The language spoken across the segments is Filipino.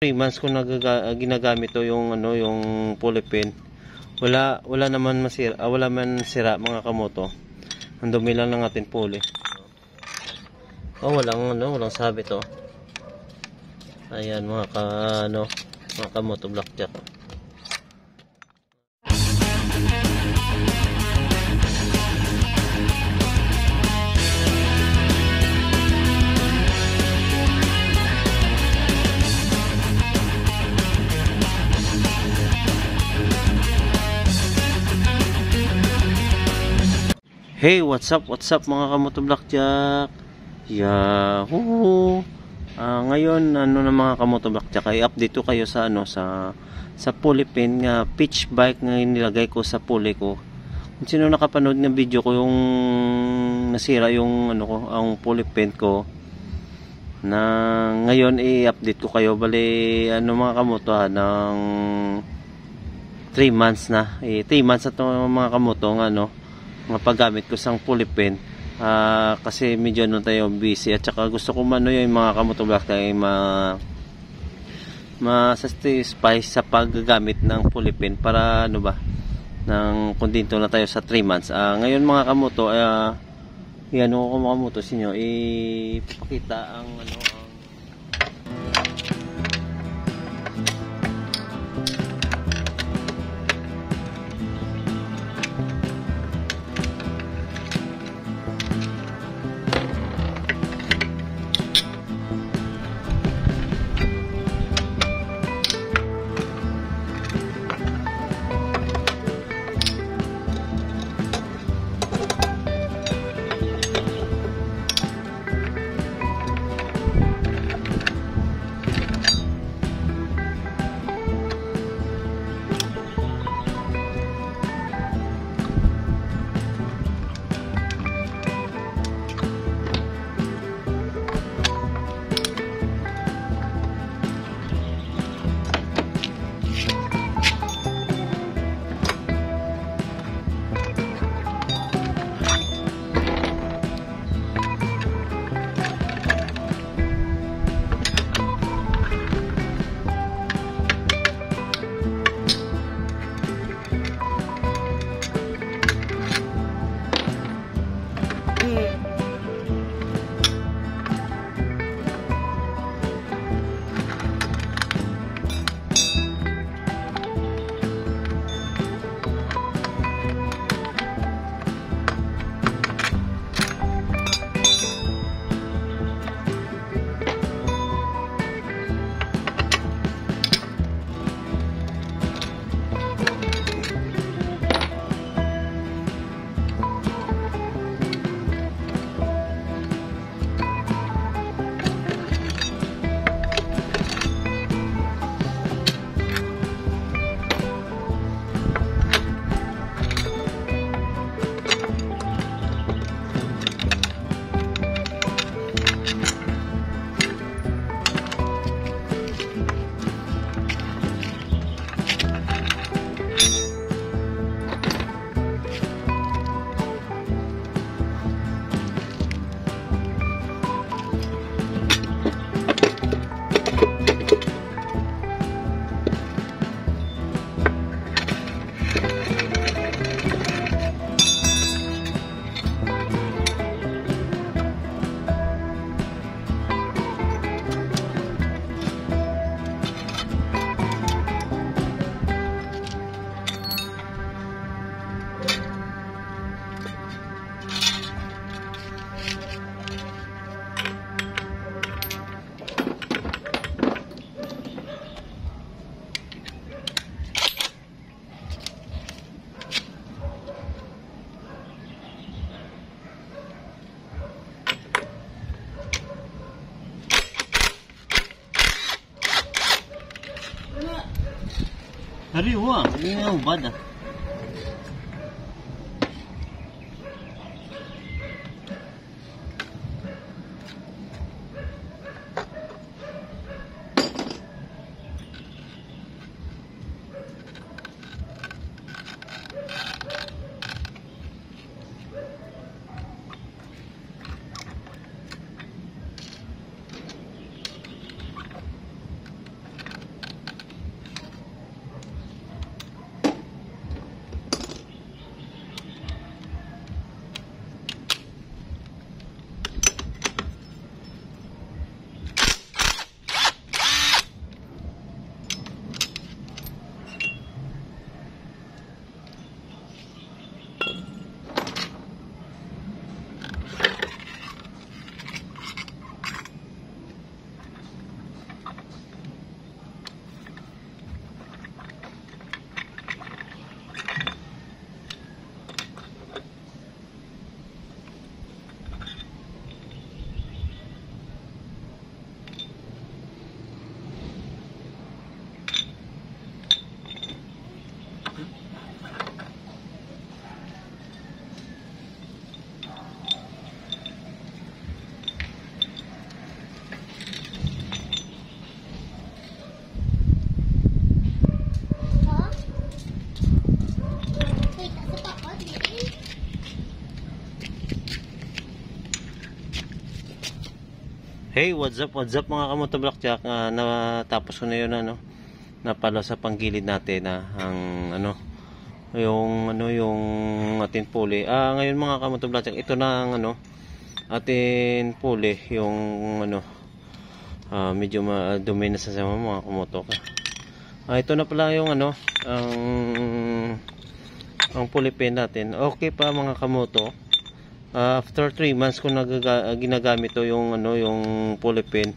3 months ko ginagamit to yung ano, yung polypen. Wala naman masira, wala man sira mga kamoto. Ang dumi lang ng ating poly. Oh, walang sabi to. Ayan mga kamoto blackjack. Hey, what's up mga kamoto blackjack? Yahoo! Ngayon na mga kamoto blackjack, ay update ko kayo sa sa polypen nga pitch bike nga nilagay ko sa poly ko. Kung sino nakapanood ng video ko yung nasira yung ang polypen ko, na ngayon i-update ko kayo. Bali mga kamoto ng 3 months na. 3 months na to mga kamoto nga paggamit ko sang polypen. Kasi medyo tayo busy, at saka gusto ko yung mga kamoto black ay ma-satisfy sa paggamit ng polypen para ng kontento na tayo sa 3 months. Ngayon mga kamoto, yan ko mga kamoto sa inyo ipakita ang Hariwa, hindi nga ubad Hey, what's up mga kamoto blackjack. Natapos ko na yun napalo sa panggilid natin ang yung ating puli. Ngayon mga kamoto blackjack, ito na ang ating puli, yung medyo dumi na sa mga kamoto. Ito na pala yung ang puli pin natin. Okay pa mga kamoto. After 3 months ko ginagamit to yung pulley pin,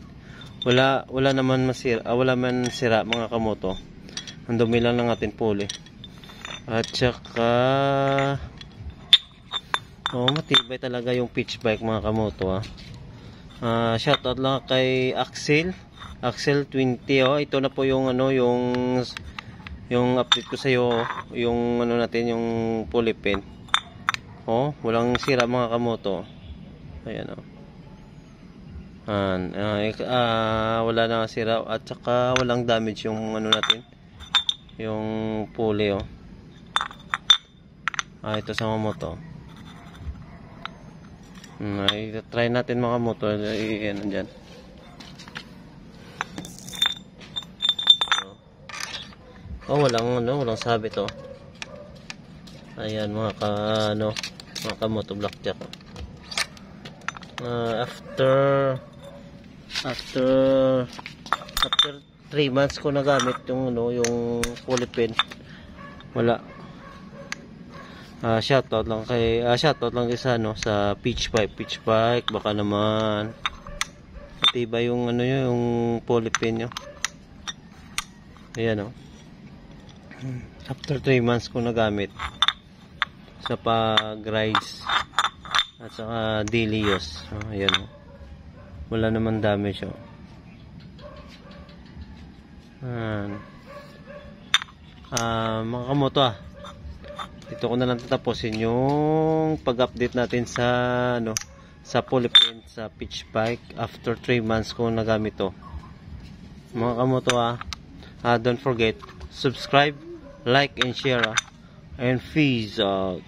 wala naman masira, wala man sira mga kamoto. Ang dumi lang ng ating pulley. At saka matibay talaga yung pitch bike mga kamoto. Shoutout lang kay Axel 20. Ito na po yung yung update ko sa iyo, yung natin yung pulley pin. Walang sira mga kamoto. Ayan wala na sira at saka walang damage yung natin, yung pulley. Ito sa mga moto. Try natin mga moto. Ayan dyan. Walang sabit. Ayan mga kamoto blackjack. After 3 months ko nagamit yung pulley pin, wala. Shoutout lang sa sa pitch bike, baka naman matibay yung yung pulley pin nyo. Ayan after 3 months ko nagamit sa pag-rides at saka daily use. Ayan wala naman damage. Mga kamoto, dito ko na lang tatapusin yung pag-update natin sa sa pulley pin sa pitch bike after 3 months ko nagamit to mga kamoto. Don't forget subscribe, like and share, and peace out.